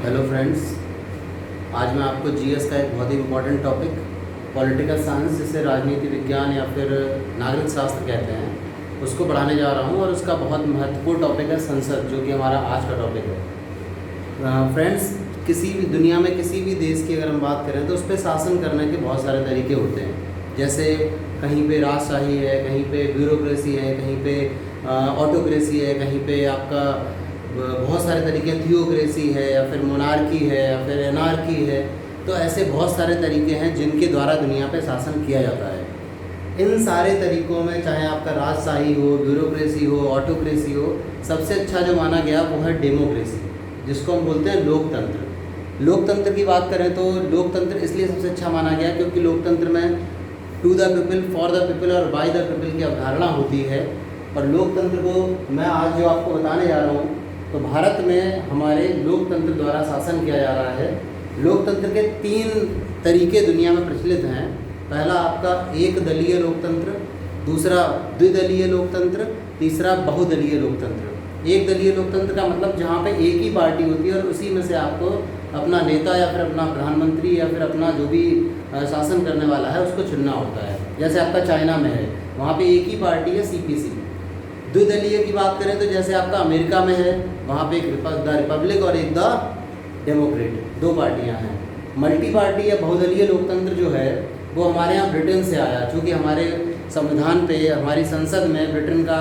Hello friends, आज मैं आपको जीएस का एक बहुत ही इम्पोर्टेंट टॉपिक पॉलिटिकल साइंस, जिसे राजनीति विज्ञान या फिर नागरिक शास्त्र कहते हैं, उसको पढ़ाने जा रहा हूँ। और उसका बहुत महत्वपूर्ण टॉपिक है संसद, जो कि हमारा आज का टॉपिक है। फ्रेंड्स, किसी भी दुनिया में किसी भी देश की अगर हम बात करें तो उस पर शासन करने के बहुत सारे तरीके होते हैं। जैसे कहीं पे राजशाही है, कहीं पे ब्यूरोक्रेसी है, कहीं पे ऑटोक्रेसी है, कहीं पे आपका बहुत सारे तरीके, थियोक्रेसी है, या फिर मोनार्की है, या फिर एनार्की है। तो ऐसे बहुत सारे तरीके हैं जिनके द्वारा दुनिया पे शासन किया जाता है। इन सारे तरीकों में चाहे आपका राजशाही हो, ब्यूरोक्रेसी हो, ऑटोक्रेसी हो, सबसे अच्छा जो माना गया वो है डेमोक्रेसी, जिसको हम बोलते हैं लोकतंत्र। लोकतंत्र की बात करें तो लोकतंत्र इसलिए सबसे अच्छा माना गया क्योंकि लोकतंत्र में to the people, for the people और बाय द पीपल की अवधारणा होती है। और लोकतंत्र को मैं आज जो आपको बताने जा रहा हूँ, तो भारत में हमारे लोकतंत्र द्वारा शासन किया जा रहा है। लोकतंत्र के 3 तरीके दुनिया में प्रचलित हैं। पहला आपका एक दलीय लोकतंत्र, दूसरा द्विदलीय लोकतंत्र, तीसरा बहुदलीय लोकतंत्र। एक दलीय लोकतंत्र का मतलब जहाँ पे एक ही पार्टी होती है और उसी में से आपको अपना नेता या फिर अपना प्रधानमंत्री या फिर अपना जो भी शासन करने वाला है उसको चुनना होता है। जैसे आपका चाइना में है, वहाँ पे एक ही पार्टी है, सीपीसी। द्विदलीय की बात करें तो जैसे आपका अमेरिका में है, वहाँ पे एक द रिपब्लिक और एक द डेमोक्रेट, 2 पार्टियाँ हैं। मल्टी पार्टी या बहुदलीय लोकतंत्र जो है वो हमारे यहाँ ब्रिटेन से आया, चूँकि हमारे संविधान पे, हमारी संसद में ब्रिटेन का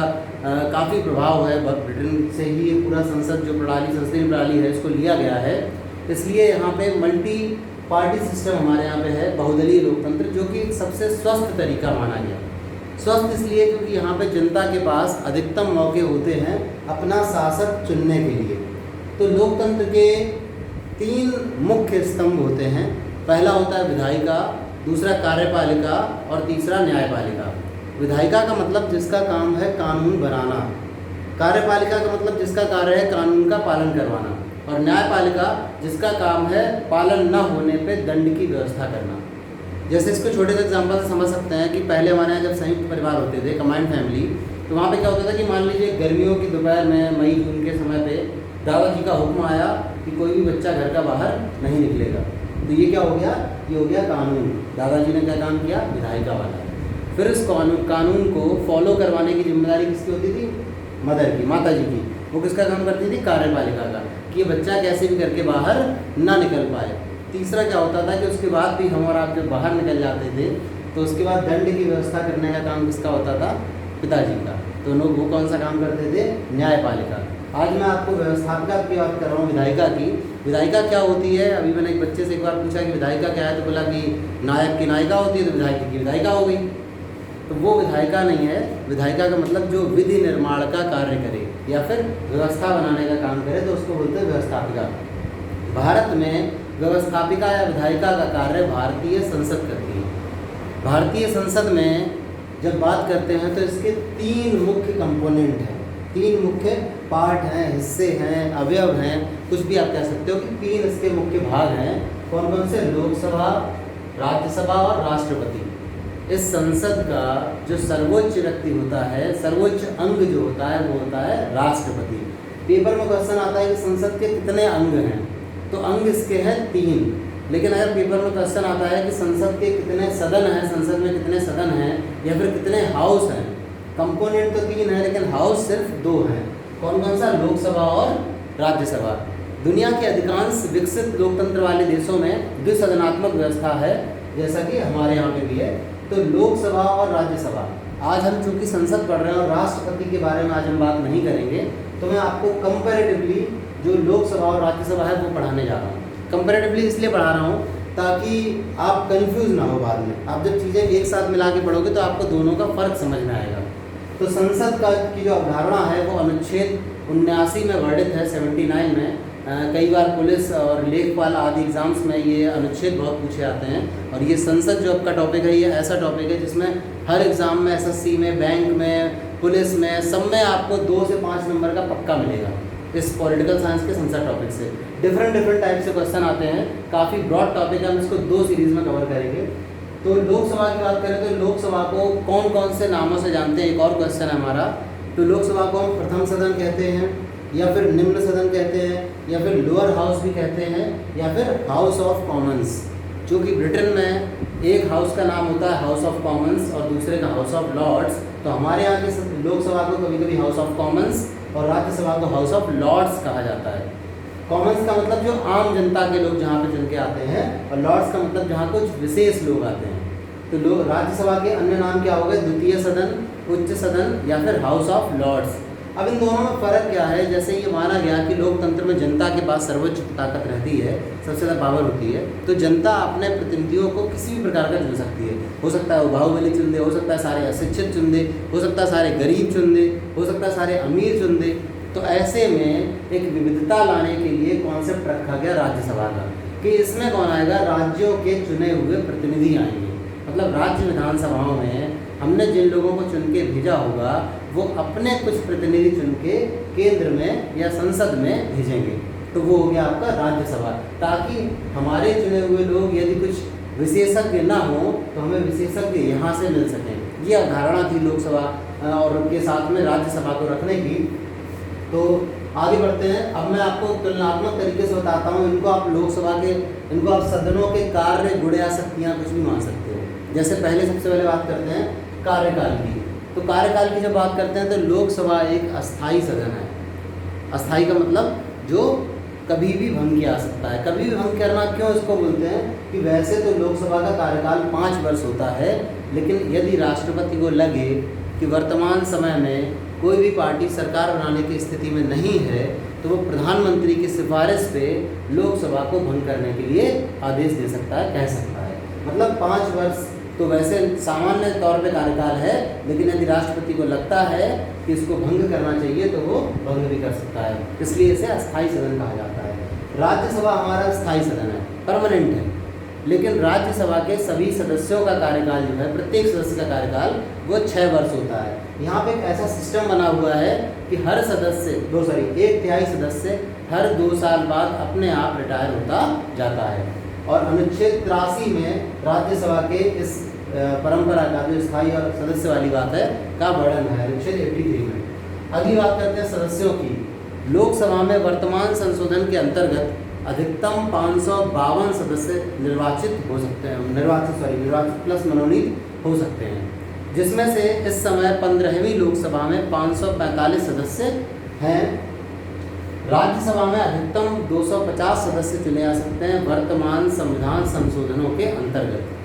काफ़ी प्रभाव है। ब्रिटेन से ही ये पूरा संसद जो प्रणाली, संसदीय प्रणाली है, इसको लिया गया है। इसलिए यहाँ पे मल्टी पार्टी सिस्टम हमारे यहाँ पे है, बहुदलीय लोकतंत्र, जो कि सबसे स्वस्थ तरीका माना गया। स्वस्थ इसलिए क्योंकि यहाँ पे जनता के पास अधिकतम मौके होते हैं अपना शासक चुनने के लिए। तो लोकतंत्र के 3 मुख्य स्तंभ होते हैं। पहला होता है विधायिका, दूसरा कार्यपालिका और तीसरा न्यायपालिका। विधायिका का मतलब जिसका काम है कानून बनाना, कार्यपालिका का मतलब जिसका कार्य है कानून का पालन करवाना, और न्यायपालिका जिसका काम है पालन न होने पर दंड की व्यवस्था करना। जैसे इसको छोटे से एग्जांपल से समझ सकते हैं कि पहले हमारे यहाँ जब संयुक्त परिवार होते थे, कंबाइंड फैमिली, तो वहाँ पे क्या होता था कि मान लीजिए गर्मियों की दोपहर में मई जून के समय पे दादाजी का हुक्म आया कि कोई भी बच्चा घर का बाहर नहीं निकलेगा। तो ये क्या हो गया? ये हो गया कानून। दादाजी ने क्या काम किया? विधायिका वाला। फिर इस कानून को फॉलो करवाने की जिम्मेदारी किसकी होती थी? मदर की, माता जी की। वो किसका काम करती थी? कार्यपालिका का, कि ये बच्चा कैसे भी करके बाहर ना निकल पाए। तीसरा क्या होता था कि उसके बाद भी हम और आप जब बाहर निकल जाते थे तो उसके बाद दंड की व्यवस्था करने का काम किसका होता था? पिताजी का। तो लोग वो कौन सा काम करते थे? न्यायपालिका। आज मैं आपको व्यवस्थापिका की बात कर रहा हूँ, विधायिका की। विधायिका क्या होती है? अभी मैंने एक बच्चे से एक बार पूछा कि विधायिका क्या है, तो बोला कि नायक की नायिका होती है, तो विधायक की विधायिका हो गई। तो वो विधायिका नहीं है। विधायिका का मतलब जो विधि निर्माण का कार्य करे या फिर व्यवस्था बनाने का काम करे, तो उसको बोलते हैं व्यवस्थापिका। भारत में व्यवस्थापिका या विधायिका का कार्य भारतीय संसद करती है। भारतीय संसद में जब बात करते हैं तो इसके 3 मुख्य कंपोनेंट हैं, 3 मुख्य पार्ट हैं, हिस्से हैं, अवयव हैं, कुछ भी आप कह सकते हो कि 3 इसके मुख्य भाग हैं। कौन कौन से? लोकसभा, राज्यसभा और राष्ट्रपति। इस संसद का जो सर्वोच्च व्यक्ति होता है, सर्वोच्च अंग जो होता है, वो होता है राष्ट्रपति। पेपर में क्वेश्चन आता है कि संसद के कितने अंग हैं, तो अंग इसके हैं 3। लेकिन अगर पेपर में क्वेश्चन आता है कि संसद के कितने सदन हैं, संसद में कितने सदन हैं या फिर कितने हाउस हैं, कंपोनेंट तो 3 है लेकिन हाउस सिर्फ 2 हैं। कौन कौन सा? लोकसभा और राज्यसभा। दुनिया के अधिकांश विकसित लोकतंत्र वाले देशों में द्विसदनात्मक व्यवस्था है, जैसा कि हमारे यहाँ पे भी है। तो लोकसभा और राज्यसभा। आज हम चूँकि संसद पढ़ रहे हैं और राष्ट्रपति के बारे में आज हम बात नहीं करेंगे, तो मैं आपको कंपैरेटिवली जो लोकसभा और राज्यसभा है वो पढ़ाने जा रहा हूँ। कंपैरेटिवली इसलिए पढ़ा रहा हूँ ताकि आप कंफ्यूज ना हो बाद में। आप जब चीज़ें एक साथ मिला के पढ़ोगे तो आपको दोनों का फ़र्क समझ में आएगा। तो संसद का की जो अवधारणा है वो अनुच्छेद 79 में वर्णित है, 79 में। कई बार पुलिस और लेखपाल आदि एग्जाम्स में ये अनुच्छेद बहुत पूछे आते हैं। और ये संसद जो आपका टॉपिक है, ये ऐसा टॉपिक है जिसमें हर एग्ज़ाम में, एसएससी में, बैंक में, पुलिस में, सब में आपको 2 से 5 नंबर का पक्का मिलेगा। इस पॉलिटिकल साइंस के संसद टॉपिक से डिफरेंट टाइप से क्वेश्चन आते हैं। काफ़ी ब्रॉड टॉपिक है, हम इसको 2 सीरीज़ में कवर करेंगे। तो लोकसभा की बात करें तो लोकसभा को कौन कौन से नामों से जानते हैं, एक और क्वेश्चन है हमारा। तो लोकसभा को हम प्रथम सदन कहते हैं, या फिर निम्न सदन कहते हैं, या फिर लोअर हाउस भी कहते हैं, या फिर हाउस ऑफ कॉमन्स, जो कि ब्रिटेन में एक हाउस का नाम होता है हाउस ऑफ कॉमन्स और दूसरे का हाउस ऑफ लॉर्ड्स। तो हमारे यहाँ की लोकसभा को कभी कभी हाउस ऑफ कॉमन्स और राज्यसभा को हाउस ऑफ लॉर्ड्स कहा जाता है। कॉमन्स का मतलब जो आम जनता के लोग जहाँ पे चुन के आते हैं, और लॉर्ड्स का मतलब जहाँ कुछ विशेष लोग आते हैं। तो लोग राज्यसभा के अन्य नाम क्या हो गए? द्वितीय सदन, उच्च सदन या फिर हाउस ऑफ लॉर्ड्स। अब इन दोनों में फ़र्क क्या है? जैसे ये माना गया कि लोकतंत्र में जनता के पास सर्वोच्च ताकत रहती है, सबसे ज़्यादा पावर होती है, तो जनता अपने प्रतिनिधियों को किसी भी प्रकार का चुन सकती है। हो सकता है वो बाहुबली चुन दे, हो सकता है सारे अशिक्षित चुन दे, हो सकता है सारे गरीब चुन दे, हो सकता है सारे अमीर चुन दे। तो ऐसे में एक विविधता लाने के लिए कॉन्सेप्ट रखा गया राज्यसभा का, कि इसमें कौन आएगा? राज्यों के चुने हुए प्रतिनिधि आएंगे। मतलब राज्य विधानसभाओं में हमने जिन लोगों को चुन के भेजा होगा, वो अपने कुछ प्रतिनिधि चुन के केंद्र में या संसद में भेजेंगे। तो वो हो गया आपका राज्यसभा, ताकि हमारे चुने हुए लोग यदि कुछ विशेषज्ञ ना हो तो हमें विशेषज्ञ यहाँ से मिल सकें। ये अवधारणा थी लोकसभा और के साथ में राज्यसभा को रखने की। तो आगे बढ़ते हैं। अब मैं आपको तुलनात्मक तरीके से बताता हूँ। इनको आप लोकसभा के, इनको आप सदनों के कार्य, गुण या शक्तियाँ कुछ भी मान सकते हो। जैसे पहले सबसे पहले बात करते हैं कार्यकाल की। तो कार्यकाल की जब बात करते हैं तो लोकसभा एक अस्थाई सदन है। अस्थाई का मतलब जो कभी भी भंग किया जा सकता है। कभी भी भंग करना क्यों इसको बोलते हैं कि वैसे तो लोकसभा का कार्यकाल 5 वर्ष होता है, लेकिन यदि राष्ट्रपति को लगे कि वर्तमान समय में कोई भी पार्टी सरकार बनाने की स्थिति में नहीं है, तो वो प्रधानमंत्री की सिफारिश पे लोकसभा को भंग करने के लिए आदेश दे सकता है, कह सकता है। मतलब 5 वर्ष तो वैसे सामान्य तौर पे कार्यकाल है, लेकिन यदि राष्ट्रपति को लगता है कि इसको भंग करना चाहिए तो वो भंग भी कर सकता है। इसलिए इसे अस्थाई सदन कहा जाता है। राज्यसभा हमारा स्थायी सदन है, परमानेंट है, लेकिन राज्यसभा के सभी सदस्यों का कार्यकाल जो है, प्रत्येक सदस्य का कार्यकाल वो 6 वर्ष होता है। यहाँ पे एक ऐसा सिस्टम बना हुआ है कि हर सदस्य 1/3 सदस्य हर 2 साल बाद अपने आप रिटायर होता जाता है। और अनुच्छेद 83 में राज्यसभा के इस परंपरा का, जो स्थायी और सदस्य वाली बात है, का वर्णन है अनुच्छेद 83 में। अगली बात करते हैं सदस्यों की। लोकसभा में वर्तमान संशोधन के अंतर्गत अधिकतम 552 सदस्य निर्वाचित हो सकते हैं, निर्वाचित प्लस मनोनीत हो सकते हैं, जिसमें से इस समय 15वीं लोकसभा में 545 सदस्य हैं। राज्यसभा में अधिकतम 250 सदस्य चुने जा सकते हैं वर्तमान संविधान संशोधनों के अंतर्गत।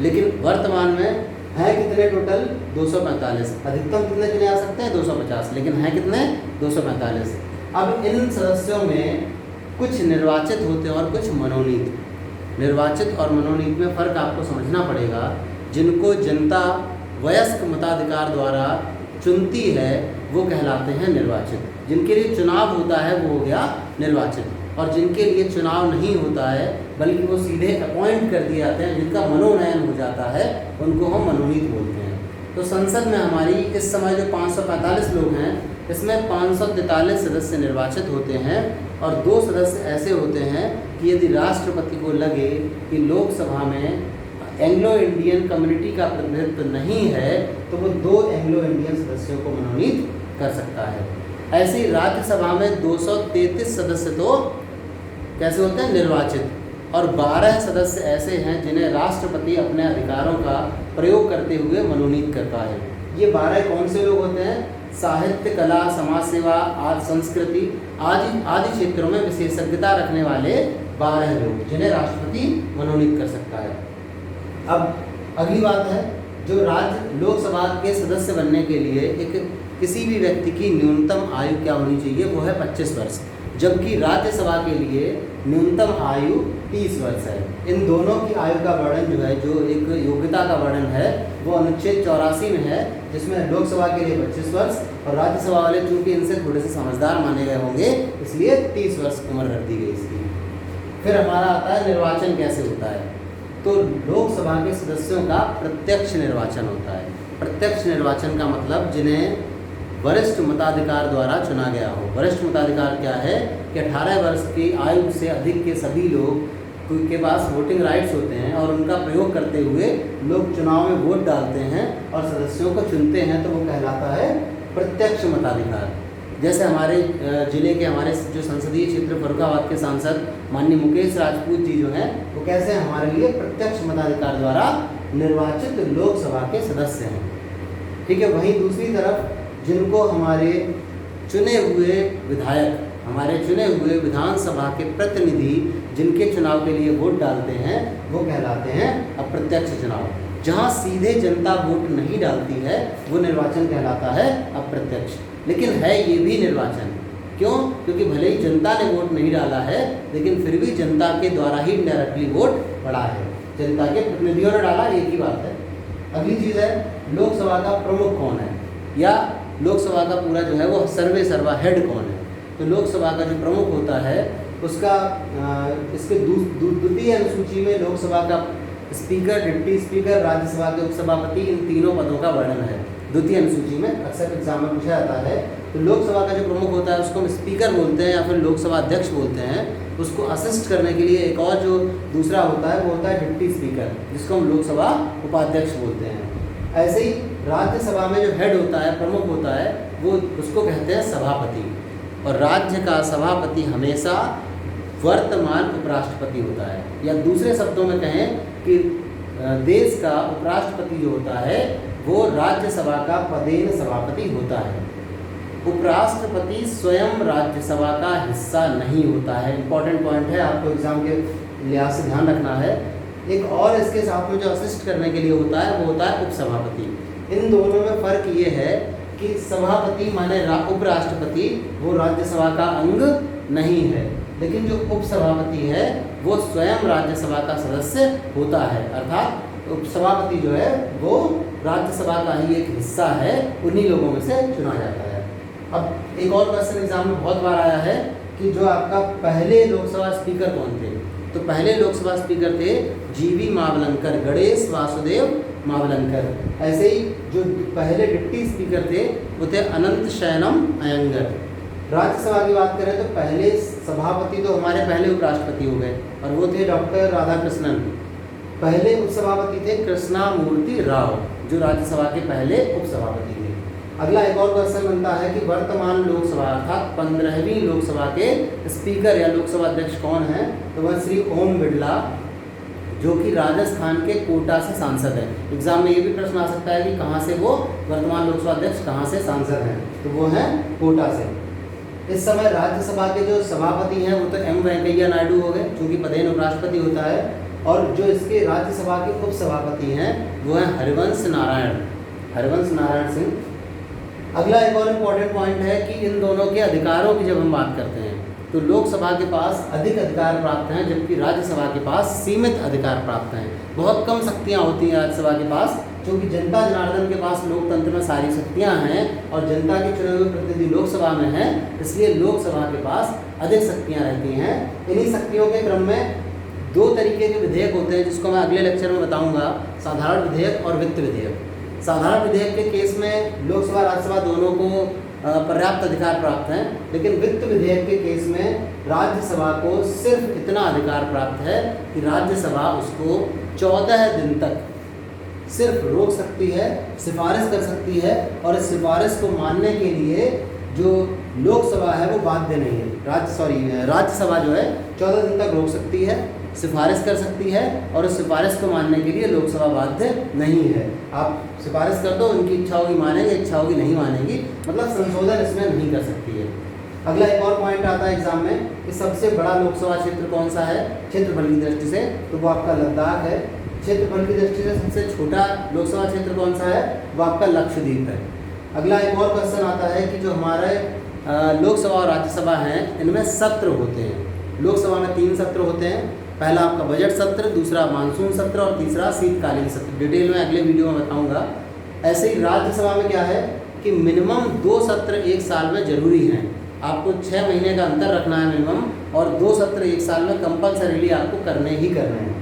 लेकिन वर्तमान में है कितने टोटल? 245। अधिकतम कितने चुने जा सकते हैं? 250, लेकिन है कितने? 245। अब इन सदस्यों में कुछ निर्वाचित होते हैं और कुछ मनोनीत। निर्वाचित और मनोनीत में फ़र्क आपको समझना पड़ेगा। जिनको जनता वयस्क मताधिकार द्वारा चुनती है वो कहलाते हैं निर्वाचित। जिनके लिए चुनाव होता है वो हो गया निर्वाचित। और जिनके लिए चुनाव नहीं होता है बल्कि वो सीधे अपॉइंट कर दिए जाते हैं, जिनका मनोनयन हो जाता है, उनको हम मनोनीत बोलते हैं। तो संसद में हमारी इस समय जो 545 लोग हैं, इसमें 543 सदस्य निर्वाचित होते हैं और 2 सदस्य ऐसे होते हैं कि यदि राष्ट्रपति को लगे कि लोकसभा में एंग्लो इंडियन कम्युनिटी का प्रतिनिधित्व नहीं है, तो वो 2 एंग्लो इंडियन सदस्यों को मनोनीत कर सकता है। ऐसे ही राज्यसभा में 233 सदस्य तो कैसे होते हैं? निर्वाचित। और 12 सदस्य ऐसे हैं जिन्हें राष्ट्रपति अपने अधिकारों का प्रयोग करते हुए मनोनीत करता है। ये 12 कौन से लोग होते हैं? साहित्य, कला, समाज सेवा, संस्कृति आदि क्षेत्रों में विशेषज्ञता रखने वाले 12 लोग, जिन्हें राष्ट्रपति मनोनीत कर सकता है। अब अगली बात है, जो राज्य लोकसभा के सदस्य बनने के लिए किसी भी व्यक्ति की न्यूनतम आयु क्या होनी चाहिए? वो है 25 वर्ष, जबकि राज्यसभा के लिए न्यूनतम आयु 30 वर्ष है। इन दोनों की आयु का वर्णन जो है, जो एक योग्यता का वर्णन है, वो अनुच्छेद 84 में है, जिसमें लोकसभा के लिए 25 वर्ष और राज्यसभा वाले चूँकि इनसे थोड़े से समझदार माने गए होंगे, इसलिए 30 वर्ष उम्र रख दी गई इसकी। फिर हमारा आता है निर्वाचन कैसे होता है। तो लोकसभा के सदस्यों का प्रत्यक्ष निर्वाचन होता है। प्रत्यक्ष निर्वाचन का मतलब जिन्हें वरिष्ठ मताधिकार द्वारा चुना गया हो। वरिष्ठ मताधिकार क्या है कि 18 वर्ष की आयु से अधिक के सभी लोग के पास वोटिंग राइट्स होते हैं और उनका प्रयोग करते हुए लोग चुनाव में वोट डालते हैं और सदस्यों को चुनते हैं, तो वो कहलाता है प्रत्यक्ष मताधिकार। जैसे हमारे ज़िले के हमारे जो संसदीय क्षेत्र फर्रुखाबाद के सांसद माननीय मुकेश राजपूत जी जो हैं, वो कैसे हमारे लिए प्रत्यक्ष मताधिकार द्वारा निर्वाचित लोकसभा के सदस्य हैं। ठीक है, वहीं दूसरी तरफ जिनको हमारे चुने हुए विधायक, हमारे चुने हुए विधानसभा के प्रतिनिधि जिनके चुनाव के लिए वोट डालते हैं, वो कहलाते हैं अप्रत्यक्ष चुनाव। जहाँ सीधे जनता वोट नहीं डालती है वो निर्वाचन कहलाता है अप्रत्यक्ष। लेकिन है ये भी निर्वाचन, क्यों? क्योंकि भले ही जनता ने वोट नहीं डाला है, लेकिन फिर भी जनता के द्वारा ही डायरेक्टली वोट पड़ा है, जनता के प्रतिनिधियों ने डाला, एक ही बात है। अगली चीज़ है लोकसभा का प्रमुख कौन है, या लोकसभा का पूरा जो है वो सर्वे सर्वा हेड कौन है। तो लोकसभा का जो प्रमुख होता है उसका इसके द्वितीय अनुसूची में लोकसभा का स्पीकर, डिप्टी स्पीकर, राज्यसभा के उपसभापति, इन तीनों पदों का वर्णन है द्वितीय अनुसूची में, अक्सर एग्जाम में पूछा जाता है। तो लोकसभा का जो प्रमुख होता है उसको हम स्पीकर बोलते हैं या फिर लोकसभा अध्यक्ष बोलते हैं। उसको असिस्ट करने के लिए एक और जो दूसरा होता है वो होता है डिप्टी स्पीकर, जिसको हम लोकसभा उपाध्यक्ष बोलते हैं। ऐसे ही राज्यसभा में जो हेड होता है, प्रमुख होता है, वो उसको कहते हैं सभापति। और राज्य का सभापति हमेशा वर्तमान उपराष्ट्रपति होता है, या दूसरे शब्दों में कहें कि देश का उपराष्ट्रपति जो होता है वो राज्यसभा का पदेन सभापति होता है। उपराष्ट्रपति स्वयं राज्यसभा का हिस्सा नहीं होता है। इंपॉर्टेंट पॉइंट है, आपको एग्जाम के लिहाज से ध्यान रखना है। एक और इसके साथ में जो असिस्ट करने के लिए होता है वो होता है उपसभापति। इन दोनों में फ़र्क ये है कि सभापति माने उपराष्ट्रपति, वो राज्यसभा का अंग नहीं है, लेकिन जो उपसभापति है वो स्वयं राज्यसभा का सदस्य होता है। अर्थात उपसभापति जो है वो राज्यसभा का ही एक हिस्सा है, उन्हीं लोगों में से चुना जाता है। अब एक और क्वेश्चन एग्जाम में बहुत बार आया है कि जो आपका पहले लोकसभा स्पीकर कौन थे। तो पहले लोकसभा स्पीकर थे जीवी मावलंकर, गणेश वासुदेव मावलंकर। ऐसे ही जो पहले डिप्टी स्पीकर थे वो थे अनंत शयनम अयंगर। राज्यसभा की बात करें तो पहले सभापति तो हमारे पहले उपराष्ट्रपति हो गए और वो थे डॉक्टर राधाकृष्णन। पहले उपसभापति थे कृष्णामूर्ति राव, जो राज्यसभा के पहले उपसभापति थे। अगला एक और क्वेश्चन बनता है कि वर्तमान लोकसभा अर्थात 15वीं लोकसभा के स्पीकर या लोकसभा अध्यक्ष कौन है। तो वह श्री ओम बिरला, जो कि राजस्थान के कोटा से सांसद हैं। एग्जाम में ये भी प्रश्न आ सकता है कि कहाँ से वो वर्तमान लोकसभा अध्यक्ष कहाँ से सांसद हैं, तो वो हैं कोटा से। इस समय राज्यसभा के जो सभापति हैं वो तो एम वेंकैया नायडू हो गए, जो कि पदेन उपराष्ट्रपति होता है, और जो इसके राज्यसभा के उपसभापति हैं वो हैं हरिवंश नारायण सिंह। अगला एक और इम्पॉर्टेंट पॉइंट है कि इन दोनों के अधिकारों की जब हम बात करते हैं तो लोकसभा के पास अधिक अधिकार प्राप्त हैं, जबकि राज्यसभा के पास सीमित अधिकार प्राप्त हैं। बहुत कम शक्तियाँ होती हैं राज्यसभा के पास, क्योंकि जनता जनार्दन के पास लोकतंत्र में सारी शक्तियाँ हैं और जनता के चुने हुए प्रतिनिधि लोकसभा में हैं, इसलिए लोकसभा के पास अधिक शक्तियाँ रहती हैं। इन्हीं शक्तियों के क्रम में दो तरीके के विधेयक होते हैं, जिसको मैं अगले लेक्चर में बताऊंगा, साधारण विधेयक और वित्त विधेयक। साधारण विधेयक के केस में लोकसभा राज्यसभा दोनों को पर्याप्त अधिकार प्राप्त हैं, लेकिन वित्त विधेयक के केस में राज्यसभा को सिर्फ इतना अधिकार प्राप्त है कि राज्यसभा उसको 14 दिन तक सिर्फ रोक सकती है, सिफारिश कर सकती है, और इस सिफारिश को मानने के लिए जो लोकसभा है वो बाध्य नहीं है। राज्यसभा जो है 14 दिन तक रोक सकती है, सिफारिश कर सकती है, और उस सिफारिश को मानने के लिए लोकसभा बाध्य नहीं है। आप सिफारिश कर दो, उनकी इच्छा होगी मानेंगे, इच्छा होगी नहीं मानेंगी, मतलब संशोधन इसमें नहीं कर सकती है। अगला एक और पॉइंट आता है एग्जाम में कि सबसे बड़ा लोकसभा क्षेत्र कौन सा है क्षेत्रफल की दृष्टि से, तो वो आपका लद्दाख है। क्षेत्रफल की दृष्टि से सबसे छोटा लोकसभा क्षेत्र कौन सा है, वो आपका लक्षद्वीप है। अगला एक और क्वेश्चन आता है कि जो हमारे लोकसभा और राज्यसभा हैं इनमें सत्र होते हैं। लोकसभा में 3 सत्र होते हैं, पहला आपका बजट सत्र, दूसरा मानसून सत्र और तीसरा शीतकालीन सत्र। डिटेल में अगले वीडियो में बताऊंगा। ऐसे ही राज्यसभा में क्या है कि मिनिमम 2 सत्र एक साल में जरूरी हैं, आपको 6 महीने का अंतर रखना है मिनिमम, और 2 सत्र एक साल में कंपलसरीली आपको करने ही करने हैं।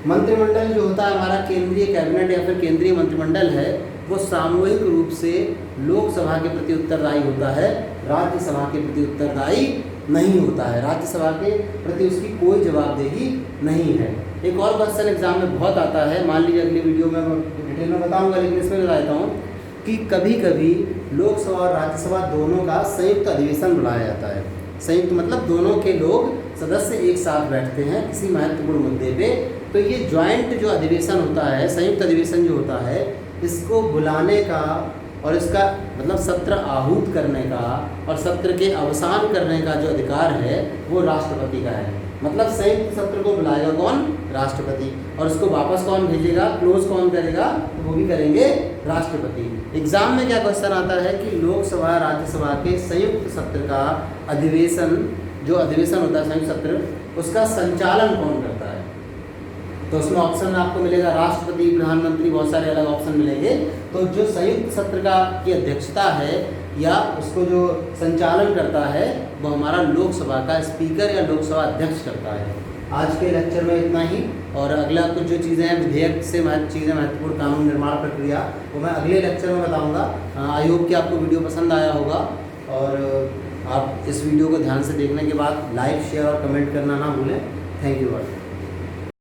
मंत्रिमंडल जो होता है हमारा केंद्रीय कैबिनेट या फिर केंद्रीय मंत्रिमंडल है, वो सामूहिक रूप से लोकसभा के प्रति उत्तरदायी होता है, राज्यसभा के प्रति उत्तरदायी नहीं होता है। राज्यसभा के प्रति उसकी कोई जवाबदेही नहीं है। एक और क्वेश्चन एग्जाम में बहुत आता है, मान लीजिए अगली वीडियो में डिटेल में बताऊंगा, लेकिन इसमें बता देता हूँ कि कभी कभी लोकसभा और राज्यसभा दोनों का संयुक्त अधिवेशन बुलाया जाता है। संयुक्त मतलब दोनों के लोग सदस्य एक साथ बैठते हैं किसी महत्वपूर्ण मुद्दे पे। तो ये ज्वाइंट जो अधिवेशन होता है, संयुक्त अधिवेशन जो होता है, इसको बुलाने का और इसका मतलब सत्र आहूत करने का और सत्र के अवसान करने का जो अधिकार है वो राष्ट्रपति का है। मतलब संयुक्त सत्र को बुलाएगा कौन? राष्ट्रपति। और उसको वापस कौन भेजेगा, क्लोज कौन करेगा? तो वो भी करेंगे राष्ट्रपति। एग्जाम में क्या क्वेश्चन आता है कि लोकसभा राज्यसभा के संयुक्त सत्र का अधिवेशन, जो अधिवेशन होता है संयुक्त सत्र, उसका संचालन कौन करता है? तो उसमें ऑप्शन आपको मिलेगा राष्ट्रपति, प्रधानमंत्री, बहुत सारे अलग ऑप्शन मिलेंगे। तो जो संयुक्त सत्र का की अध्यक्षता है या उसको जो संचालन करता है वो हमारा लोकसभा का स्पीकर या लोकसभा अध्यक्ष करता है। आज के लेक्चर में इतना ही, और अगला कुछ जो चीज़ें हैं विधेयक से चीज़ें महत्वपूर्ण कानून निर्माण प्रक्रिया, वो मैं अगले लेक्चर में बताऊंगा। आई होप कि आपको वीडियो पसंद आया होगा, और आप इस वीडियो को ध्यान से देखने के बाद लाइक, शेयर और कमेंट करना ना भूलें। Thank you all.